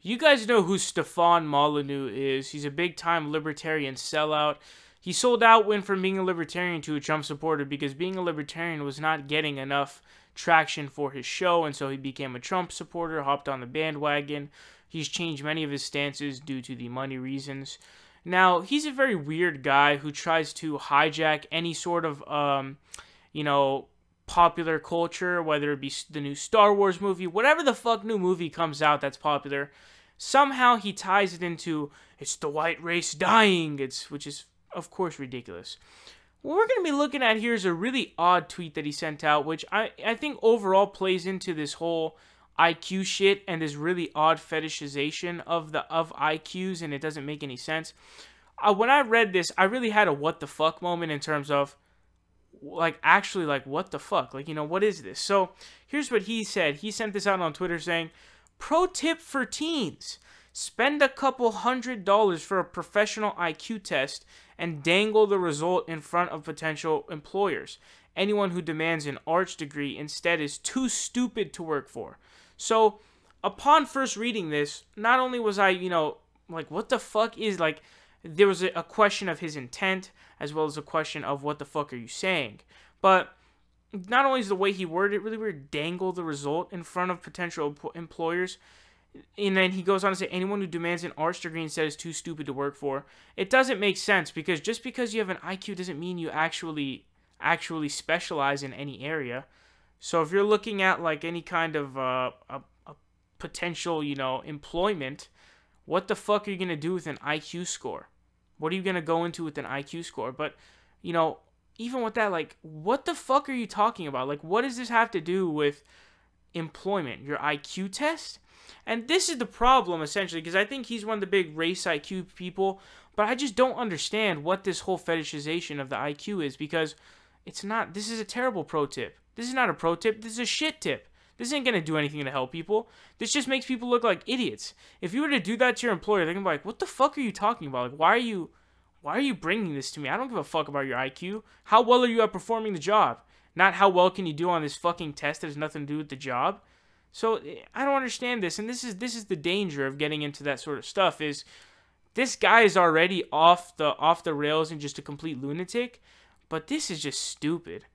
You guys know who Stefan Molyneux is. He's a big-time libertarian sellout. He sold out, went from being a libertarian to a Trump supporter because being a libertarian was not getting enough traction for his show, and so he became a Trump supporter, hopped on the bandwagon. He's changed many of his stances due to the money reasons. Now, he's a very weird guy who tries to hijack any sort of, popular culture, whether it be the new Star Wars movie, whatever the fuck new movie comes out that's popular. Somehow he ties it into, it's the white race dying, which is, of course, ridiculous. What we're going to be looking at here is a really odd tweet that he sent out, which I think overall plays into this whole IQ shit and this really odd fetishization of IQs, and it doesn't make any sense. When I read this, I really had a what the fuck moment in terms of, what the fuck? What is this? So, here's what he said. He sent this out on Twitter saying, pro tip for teens. Spend a couple $100 for a professional IQ test and dangle the result in front of potential employers. Anyone who demands an arts degree instead is too stupid to work for. So, upon first reading this, not only was I, what the fuck is, there was a question of his intent, as well as a question of what the fuck are you saying. But not only is the way he worded it really weird, dangle the result in front of potential employers, and then he goes on to say, anyone who demands an arts degree instead is too stupid to work for. It doesn't make sense, because just because you have an IQ doesn't mean you actually specialize in any area. So if you're looking at any kind of a potential, employment, what the fuck are you going to do with an IQ score? What are you going to go into with an IQ score? But, even with that, what the fuck are you talking about? What does this have to do with employment? Your IQ test? And this is the problem, essentially, because I think he's one of the big race IQ people, but I just don't understand what this whole fetishization of the IQ is, because this is a terrible pro tip. This is not a pro tip, this is a shit tip. This ain't going to do anything to help people. This just makes people look like idiots. If you were to do that to your employer, they're going to be like, what the fuck are you talking about? Why are you bringing this to me? I don't give a fuck about your IQ. How well are you at performing the job? Not how well can you do on this fucking test that has nothing to do with the job. So, I don't understand this, and this is the danger of getting into that sort of stuff, is this guy is already off the rails and just a complete lunatic, but this is just stupid.